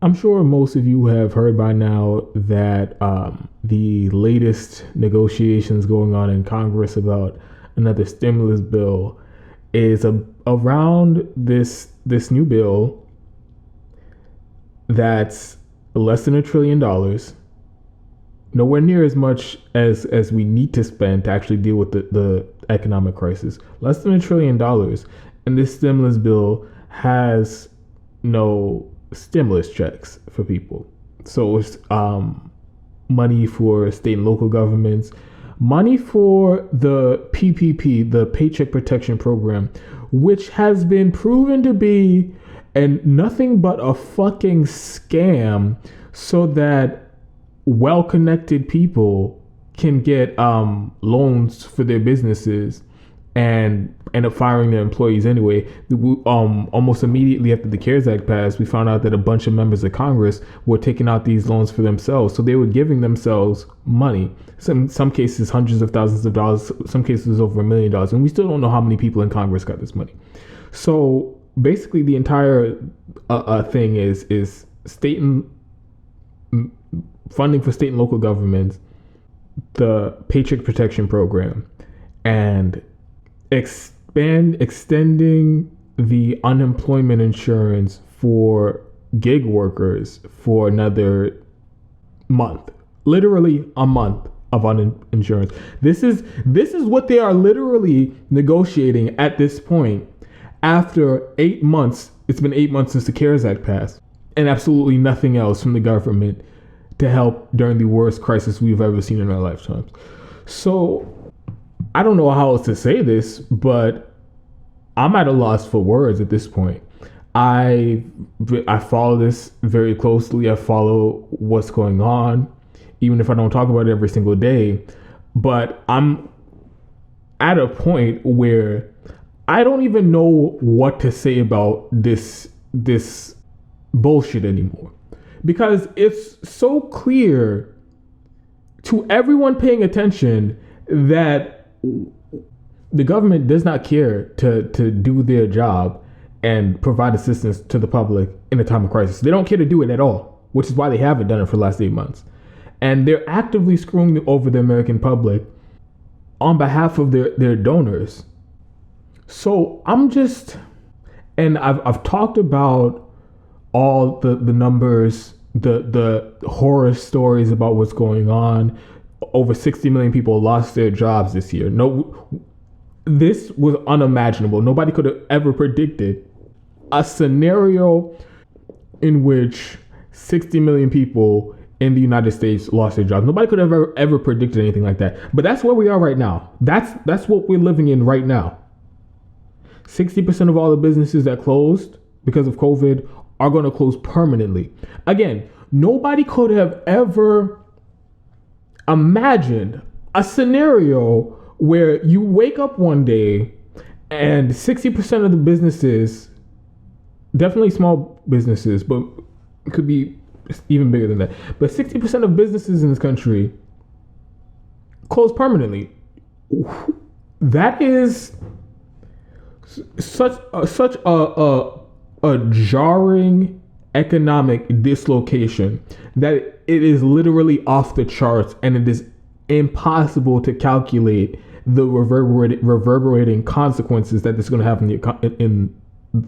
I'm sure most of you have heard by now that the latest negotiations going on in Congress about another stimulus bill is around this new bill that's less than $1 trillion, nowhere near as much as we need to spend to actually deal with the economic crisis. Less than $1 trillion, and this stimulus bill has no stimulus checks for people. So it's money for state and local governments, money for the PPP, the Paycheck Protection Program, which has been proven to be nothing but a fucking scam, so that well-connected people can get loans for their businesses and end up firing their employees anyway. Almost immediately after the CARES Act passed, we found out that a bunch of members of Congress were taking out these loans for themselves. So they were giving themselves money. Some cases, hundreds of thousands of dollars, some cases over $1 million. And we still don't know how many people in Congress got this money. So basically the entire thing is state and funding for state and local governments, the Paycheck Protection Program, and extending the unemployment insurance for gig workers for another month. Literally a month of insurance. This is what they are literally negotiating at this point after 8 months. It's been 8 months since the CARES Act passed, and absolutely nothing else from the government to help during the worst crisis we've ever seen in our lifetimes. So I don't know how else to say this, but I'm at a loss for words at this point. I follow this very closely. I follow what's going on, even if I don't talk about it every single day. But I'm at a point where I don't even know what to say about this bullshit anymore, because it's so clear to everyone paying attention that the government does not care to do their job and provide assistance to the public in a time of crisis. They don't care to do it at all, which is why they haven't done it for the last 8 months. And they're actively screwing over the American public on behalf of their donors. So I've talked about all the numbers, the horror stories about what's going on. Over 60 million people lost their jobs this year. This was unimaginable. Nobody could have ever predicted a scenario in which 60 million people in the United States lost their jobs. Nobody could have ever predicted anything like that. But that's where we are right now. That's what we're living in right now. 60% of all the businesses that closed because of COVID are going to close permanently. Again, nobody could have ever imagined a scenario where you wake up one day and 60% of the businesses, definitely small businesses, but it could be even bigger than that, but 60% of businesses in this country close permanently. That is such a jarring economic dislocation that it is literally off the charts, and it is impossible to calculate the reverberating consequences that this is going to have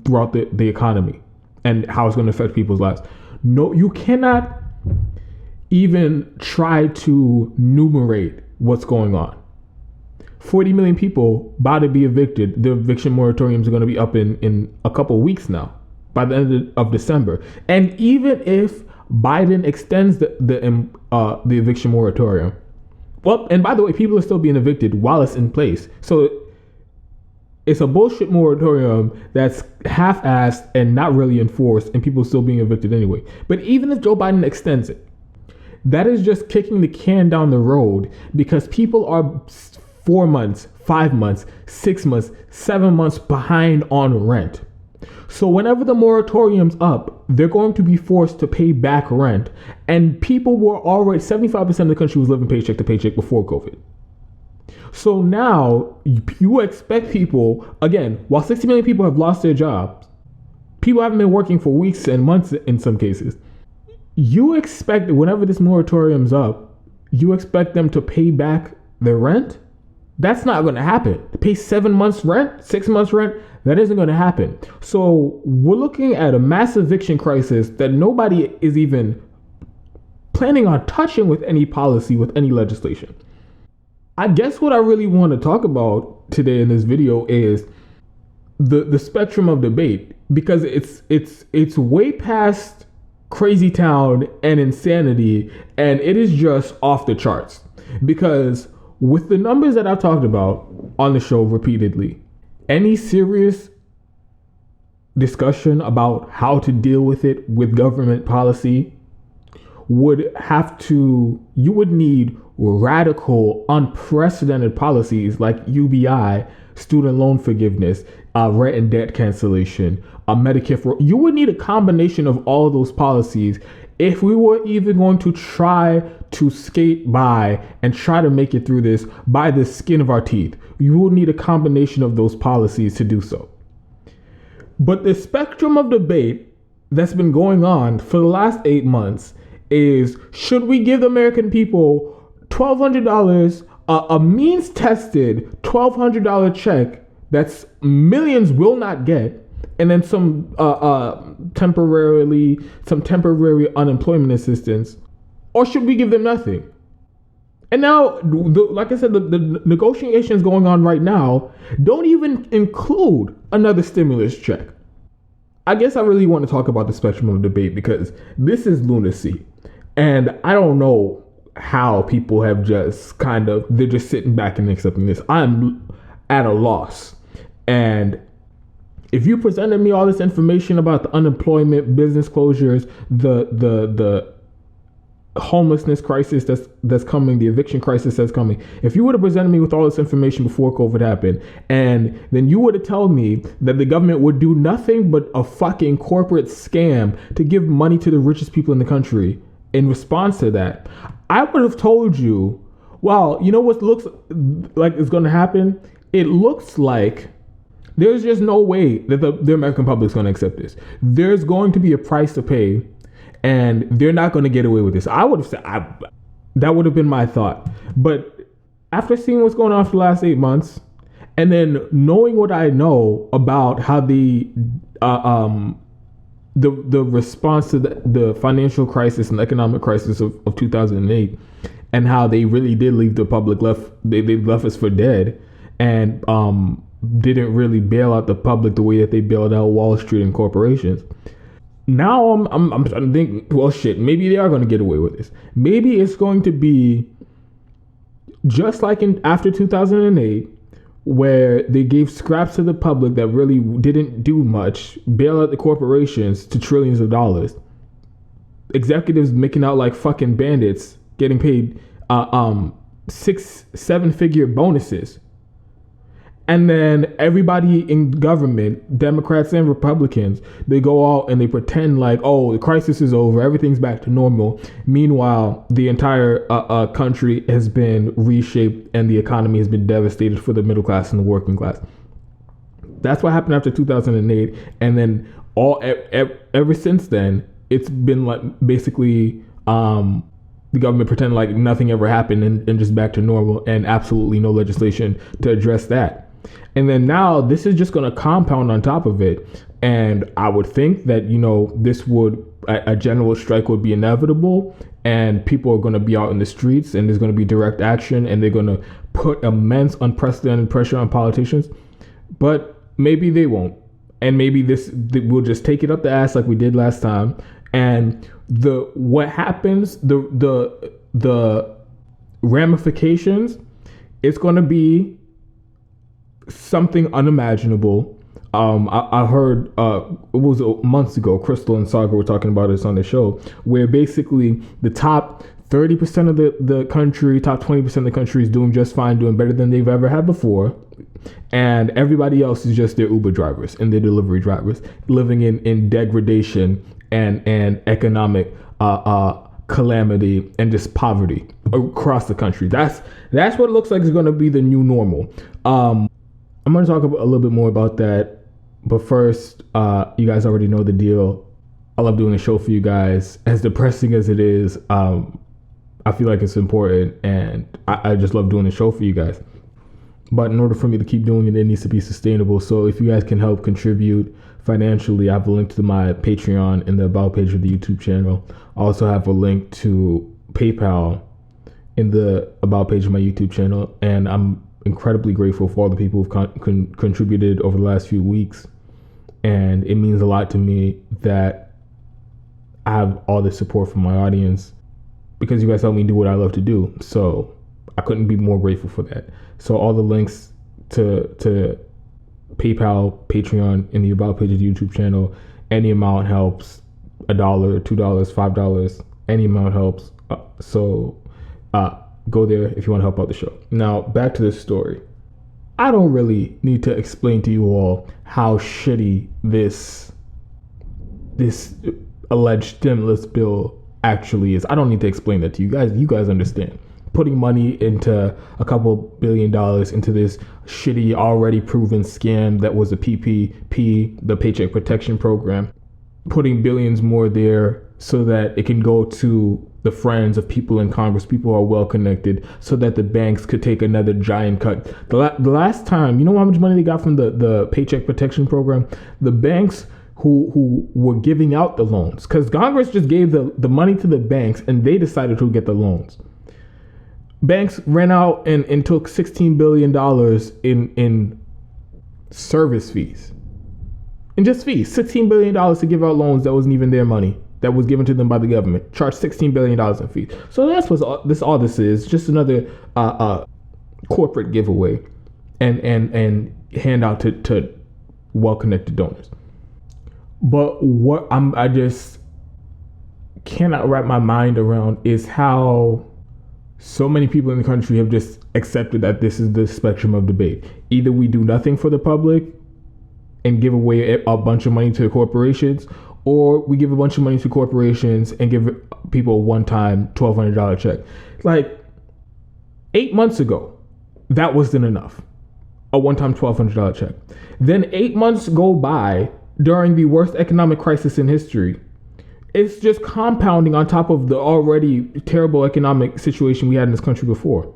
throughout the economy and how it's going to affect people's lives. No, you cannot even try to numerate what's going on. 40 million people about to be evicted. The eviction moratoriums are going to be up in a couple of weeks now, by the end of December. And even if Biden extends the eviction moratorium, well, and by the way, people are still being evicted while it's in place. So it's a bullshit moratorium that's half-assed and not really enforced, and people are still being evicted anyway. But even if Joe Biden extends it, that is just kicking the can down the road, because people are 4 months, 5 months, 6 months, 7 months behind on rent. So whenever the moratorium's up, they're going to be forced to pay back rent. And people were already, 75% of the country was living paycheck to paycheck before COVID. So now you expect people, again, while 60 million people have lost their jobs, people haven't been working for weeks and months in some cases. You expect whenever this moratorium's up, you expect them to pay back their rent? That's not going to happen. Pay 7 months rent, 6 months rent, that isn't going to happen. So we're looking at a massive eviction crisis that nobody is even planning on touching with any policy, with any legislation. I guess what I really want to talk about today in this video is the spectrum of debate, because it's way past crazy town and insanity, and it is just off the charts. Because with the numbers that I've talked about on the show repeatedly, any serious discussion about how to deal with it with government policy you would need radical, unprecedented policies like UBI, student loan forgiveness, rent and debt cancellation, Medicare for. You would need a combination of all of those policies if we were even going to try to skate by and try to make it through this by the skin of our teeth. You will need a combination of those policies to do so. But the spectrum of debate that's been going on for the last 8 months is, should we give the American people $1,200, a means tested $1,200 check that's millions will not get, and then some temporary unemployment assistance, or should we give them nothing? And now, like I said, the negotiations going on right now don't even include another stimulus check. I guess I really want to talk about the spectrum of debate, because this is lunacy. And I don't know how people have just they're just sitting back and accepting this. I'm at a loss. And if you presented me all this information about the unemployment, business closures, the homelessness crisis that's coming, the eviction crisis that's coming, if you would have presented me with all this information before COVID happened, and then you would have told me that the government would do nothing but a fucking corporate scam to give money to the richest people in the country in response to that, I would have told you, well, you know what looks like is going to happen? It looks like there's just no way that the American public is going to accept this. There's going to be a price to pay, and they're not going to get away with this. I would have said that would have been my thought. But after seeing what's going on for the last 8 months, and then knowing what I know about how the response to the financial crisis and economic crisis of 2008, and how they really did leave the public they left us for dead, and didn't really bail out the public the way that they bailed out Wall Street and corporations. Now I'm starting to think, well, shit, maybe they are going to get away with this. Maybe it's going to be just like after 2008, where they gave scraps to the public that really didn't do much, bail out the corporations to trillions of dollars. Executives making out like fucking bandits, getting paid 6-7 figure bonuses. And then everybody in government, Democrats and Republicans, they go out and they pretend like, oh, the crisis is over, everything's back to normal. Meanwhile, the entire country has been reshaped and the economy has been devastated for the middle class and the working class. That's what happened after 2008. And then ever since then, it's been like basically the government pretend like nothing ever happened and just back to normal, and absolutely no legislation to address that. And then now this is just going to compound on top of it. And I would think that, a general strike would be inevitable, and people are going to be out in the streets, and there's going to be direct action, and they're going to put immense unprecedented pressure on politicians. But maybe they won't. And maybe we'll just take it up the ass like we did last time. And what happens, the ramifications, it's going to be something unimaginable. I heard it was months ago, Crystal and Saga were talking about this on the show, where basically the top 30% of the country, top 20% of the country is doing just fine, doing better than they've ever had before, and everybody else is just their Uber drivers and their delivery drivers, living in degradation and economic calamity and just poverty across the country. That's what it looks like is going to be the new normal. I'm going to talk a little bit more about that, but first, you guys already know the deal. I love doing the show for you guys. As depressing as it is, I feel like it's important, and I just love doing the show for you guys. But in order for me to keep doing it, it needs to be sustainable. So if you guys can help contribute financially, I have a link to my Patreon in the About page of the YouTube channel. I also have a link to PayPal in the About page of my YouTube channel. And I'm incredibly grateful for all the people who've contributed over the last few weeks. And it means a lot to me that I have all this support from my audience, because you guys help me do what I love to do. So I couldn't be more grateful for that. So all the links to PayPal, Patreon, in the About page of the YouTube channel. Any amount helps. $1, $2, $5, any amount helps. So go there if you want to help out the show. Now back to this story. I don't really need to explain to you all how shitty this alleged stimulus bill actually is. I don't need to explain that to you guys. You guys understand. Putting money into a couple $1 billion into this shitty, already proven scam that was the PPP, the Paycheck Protection Program, putting billions more there so that it can go to the friends of people in Congress, people who are well connected, so that the banks could take another giant cut. The last time, you know how much money they got from the Paycheck Protection Program? The banks who were giving out the loans, because Congress just gave the money to the banks and they decided who get the loans. Banks ran out and took $16 billion in service fees. And just fees. $16 billion to give out loans that wasn't even their money, that was given to them by the government. Charged $16 billion in fees. So that's what all this is. Just another corporate giveaway and handout to well-connected donors. But what I just cannot wrap my mind around is how so many people in the country have just accepted that this is the spectrum of debate. Either we do nothing for the public and give away a bunch of money to corporations, or we give a bunch of money to corporations and give people a one-time $1,200 check. Like 8 months ago, that wasn't enough. A one-time $1,200 check. Then 8 months go by during the worst economic crisis in history. It's just compounding on top of the already terrible economic situation we had in this country before.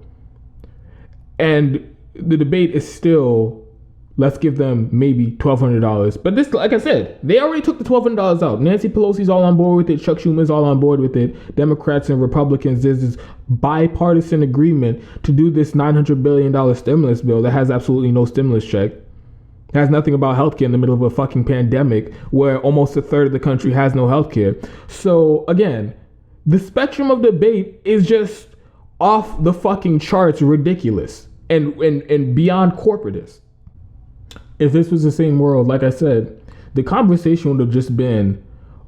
And the debate is still, let's give them maybe $1,200. But this, like I said, they already took the $1,200 out. Nancy Pelosi's all on board with it. Chuck Schumer's all on board with it. Democrats and Republicans, there's this bipartisan agreement to do this $900 billion stimulus bill that has absolutely no stimulus check. It has nothing about healthcare in the middle of a fucking pandemic where almost a third of the country has no healthcare. So again, the spectrum of debate is just off the fucking charts, ridiculous and beyond corporatist. If this was the same world, like I said, the conversation would have just been,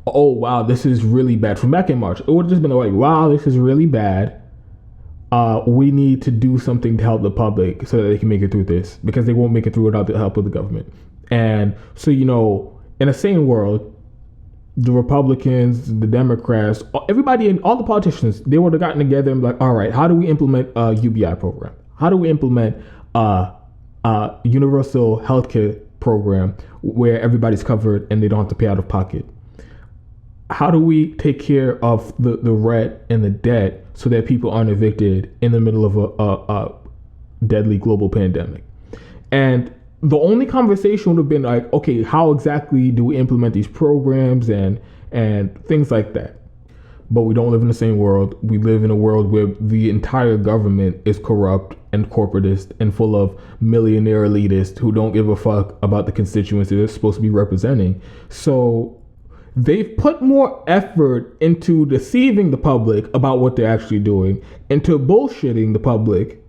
oh wow, this is really bad. From back in March, it would have just been like, wow, this is really bad. We need to do something to help the public so that they can make it through this, because they won't make it through without the help of the government. And so, you know, in a sane world, the Republicans, the Democrats, everybody, and all the politicians, they would have gotten together and be like, all right, how do we implement a UBI program? How do we implement a universal healthcare program where everybody's covered and they don't have to pay out of pocket? How do we take care of the rent and the debt so that people aren't evicted in the middle of a deadly global pandemic? And the only conversation would have been like, okay, how exactly do we implement these programs and things like that? But we don't live in the same world. We live in a world where the entire government is corrupt and corporatist and full of millionaire elitists who don't give a fuck about the constituents they're supposed to be representing. So they've put more effort into deceiving the public about what they're actually doing, into bullshitting the public,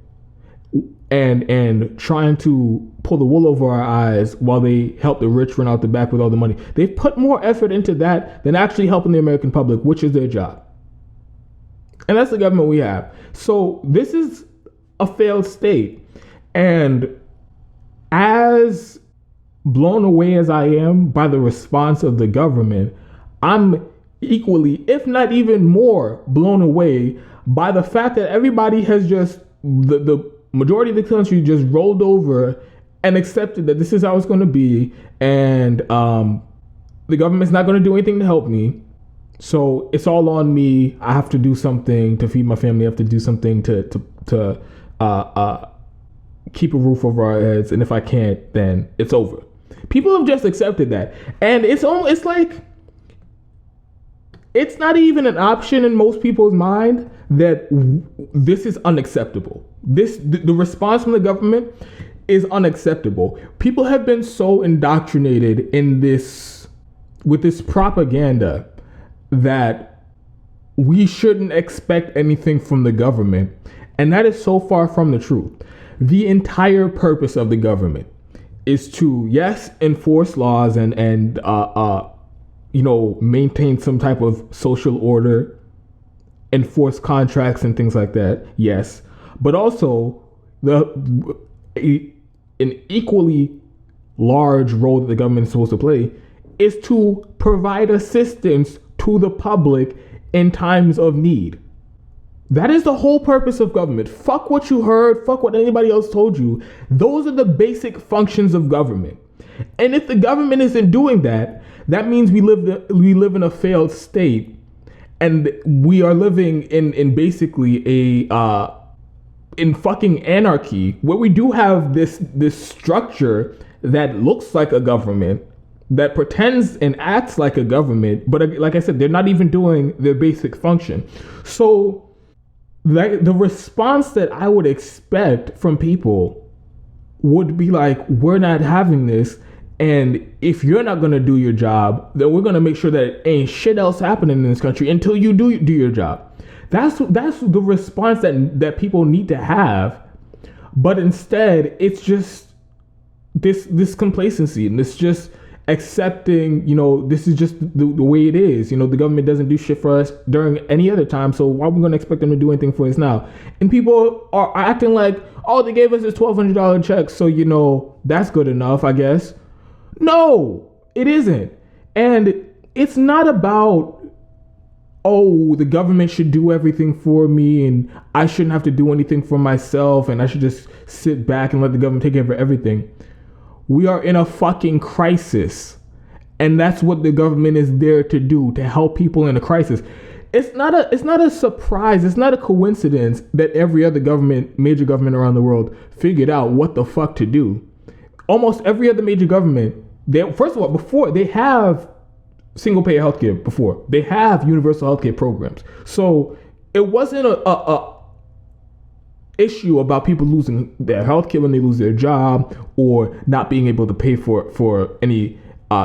and trying to pull the wool over our eyes while they help the rich run out the back with all the money. They've put more effort into that than actually helping the American public, which is their job. And that's the government we have. So this is a failed state. And as blown away as I am by the response of the government, I'm equally, if not even more, blown away by the fact that everybody has just, the majority of the country just rolled over and accepted that this is how it's going to be, and the government's not going to do anything to help me. So it's all on me. I have to do something to feed my family. I have to do something to keep a roof over our heads. And if I can't, then it's over. People have just accepted that. And it's like, it's not even an option in most people's mind that this is unacceptable. The response from the government is unacceptable. People have been so indoctrinated with this propaganda that we shouldn't expect anything from the government. And that is so far from the truth. The entire purpose of the government is to, yes, enforce laws and maintain some type of social order, enforce contracts and things like that. Yes. But also an equally large role that the government is supposed to play is to provide assistance to the public in times of need. That is the whole purpose of government. Fuck what you heard. Fuck what anybody else told you. Those are the basic functions of government. And if the government isn't doing that, that means we live in a failed state, and we are living in basically in fucking anarchy, where we do have this structure that looks like a government, that pretends and acts like a government, but like I said, they're not even doing their basic function. So the response that I would expect from people would be like, we're not having this, and if you're not going to do your job, then we're going to make sure that ain't shit else happening in this country until you do your job. That's the response that people need to have. But instead, it's just this complacency, and it's just accepting, this is just the way it is. The government doesn't do shit for us during any other time, so why are we going to expect them to do anything for us now? And people are acting like, oh, they gave us this $1,200 check, so that's good enough, I guess. No, it isn't. And it's not about, oh, the government should do everything for me and I shouldn't have to do anything for myself and I should just sit back and let the government take care of everything. We are in a fucking crisis. And that's what the government is there to do, to help people in a crisis. It's not a surprise. It's not a coincidence that every other major government around the world figured out what the fuck to do. Almost every other major government, they have single payer healthcare before. They have universal healthcare programs. So it wasn't a issue about people losing their healthcare when they lose their job or not being able to pay for any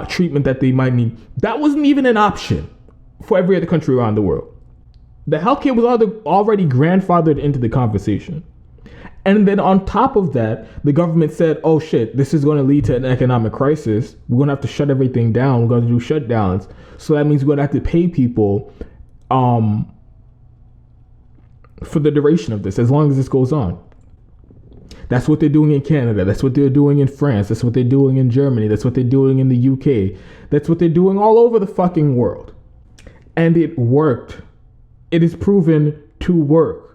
treatment that they might need. That wasn't even an option for every other country around the world. The healthcare was already grandfathered into the conversation. And then on top of that, the government said, oh shit, this is going to lead to an economic crisis. We're going to have to shut everything down. We're going to do shutdowns. So that means we're going to have to pay people for the duration of this, as long as this goes on. That's what they're doing in Canada. That's what they're doing in France. That's what they're doing in Germany. That's what they're doing in the UK. That's what they're doing all over the fucking world. And it worked. It is proven to work.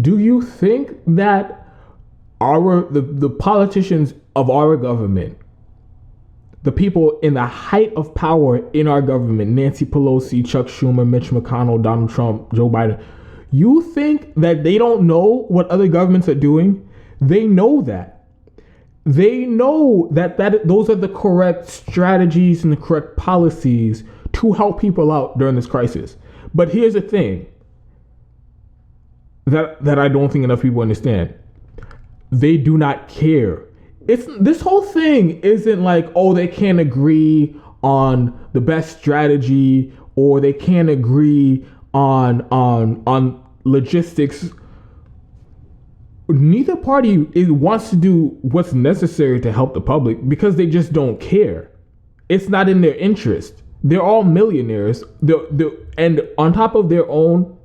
Do you think that the politicians of our government, the people in the height of power in our government, Nancy Pelosi, Chuck Schumer, Mitch McConnell, Donald Trump, Joe Biden, you think that they don't know what other governments are doing? They know that. They know that those are the correct strategies and the correct policies to help people out during this crisis. But here's the thing that I don't think enough people understand. They do not care. This whole thing isn't like, oh, they can't agree on the best strategy or they can't agree on logistics. Neither party wants to do what's necessary to help the public because they just don't care. It's not in their interest. They're all millionaires. And on top of their own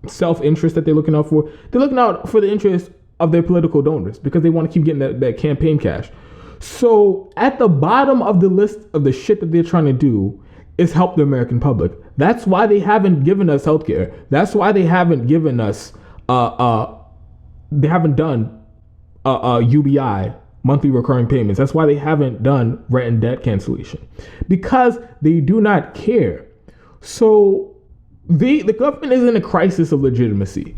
self-interest that they're looking out for, they're looking out for the interest of their political donors because they want to keep getting that campaign cash. So at the bottom of the list of the shit that they're trying to do is help the American public. That's why they haven't given us healthcare. That's why they haven't given us they haven't done UBI monthly recurring payments. That's why they haven't done rent and debt cancellation, because they do not care. So the government is in a crisis of legitimacy.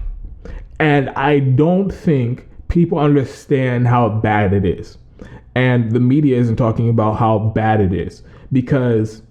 And I don't think people understand how bad it is. And the media isn't talking about how bad it is, because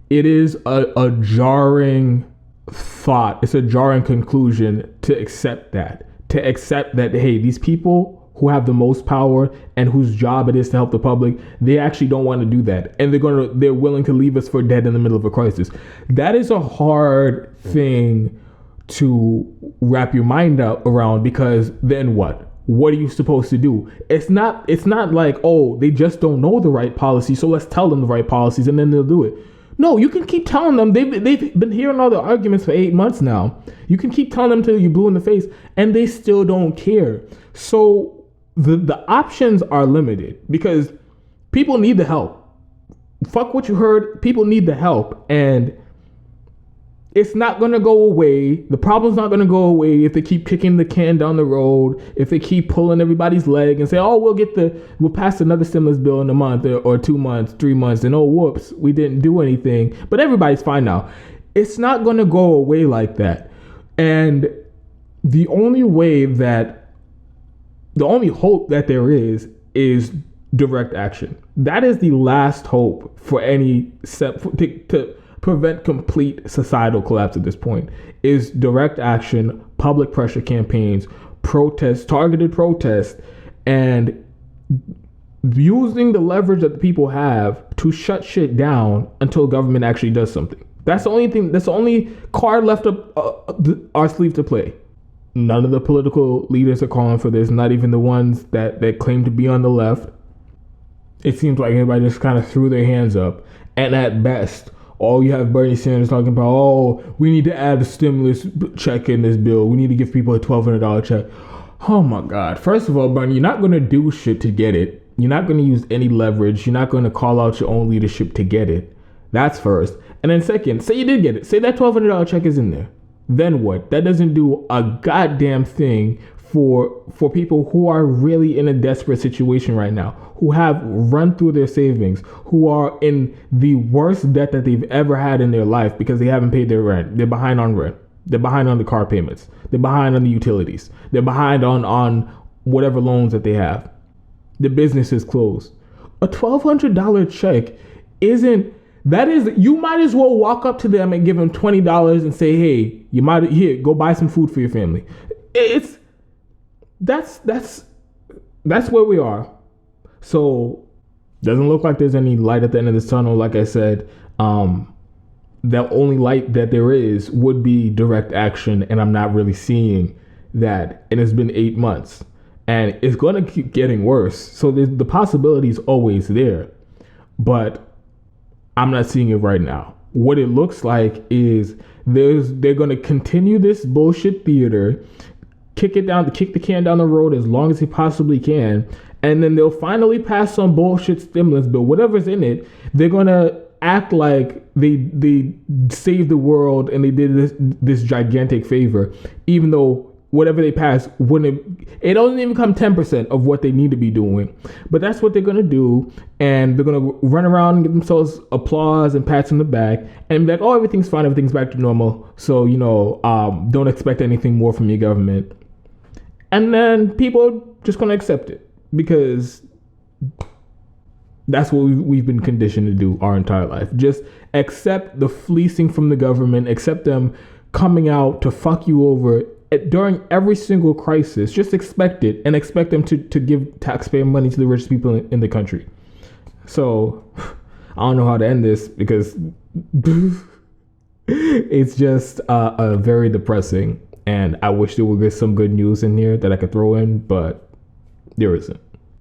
it is a jarring thought. It's a jarring conclusion to accept that. Hey, these people who have the most power and whose job it is to help the public, they actually don't want to do that. And they're willing to leave us for dead in the middle of a crisis. That is a hard thing to wrap your mind around, because then what? What are you supposed to do? It's not like, oh, they just don't know the right policy, so let's tell them the right policies and then they'll do it. No, you can keep telling them. They've been hearing all the arguments for 8 months now. You can keep telling them till you blue in the face, and they still don't care. So the options are limited, because people need the help. Fuck what you heard. People need the help, and it's not going to go away. The problem's not going to go away if they keep kicking the can down the road, if they keep pulling everybody's leg and say, oh, we'll pass another stimulus bill in a month or 2 months, 3 months, and oh, whoops, we didn't do anything, but everybody's fine now. It's not going to go away like that. And the only hope that there is direct action. That is the last hope for any to prevent complete societal collapse at this point, is direct action, public pressure campaigns, protests, targeted protests, and using the leverage that the people have to shut shit down until government actually does something. That's the only card left up our sleeve to play. None of the political leaders are calling for this, not even the ones that claim to be on the left. It seems like everybody just kind of threw their hands up. And at best, all you have Bernie Sanders talking about, oh, we need to add a stimulus check in this bill. We need to give people a $1,200 check. Oh my God. First of all, Bernie, you're not going to do shit to get it. You're not going to use any leverage. You're not going to call out your own leadership to get it. That's first. And then second, say you did get it. Say that $1,200 check is in there. Then what? That doesn't do a goddamn thing for people who are really in a desperate situation right now, who have run through their savings, who are in the worst debt that they've ever had in their life because they haven't paid their rent. They're behind on rent. They're behind on the car payments. They're behind on the utilities. They're behind on whatever loans that they have. The business is closed. A $1,200 check you might as well walk up to them and give them $20 and say, hey, go buy some food for your family. That's where we are. So doesn't look like there's any light at the end of this tunnel. Like I said, the only light that there is would be direct action, and I'm not really seeing that. And it's been 8 months, and it's going to keep getting worse. So the possibility is always there, but I'm not seeing it right now. What it looks like is they're going to continue this bullshit theater, kick the can down the road as long as they possibly can, and then they'll finally pass some bullshit stimulus bill, whatever's in it. They're going to act like they saved the world and they did this gigantic favor, even though whatever they pass it doesn't even come 10% of what they need to be doing. But that's what they're going to do, and they're going to run around and give themselves applause and pats on the back and be like, oh, everything's fine, everything's back to normal, so don't expect anything more from your government. And then people are just going to accept it, because that's what we've been conditioned to do our entire life. Just accept the fleecing from the government, accept them coming out to fuck you over during every single crisis. Just expect it, and expect them to give taxpayer money to the richest people in the country. So I don't know how to end this, because it's just very depressing, and I wish there were some good news in here that I could throw in, but there isn't.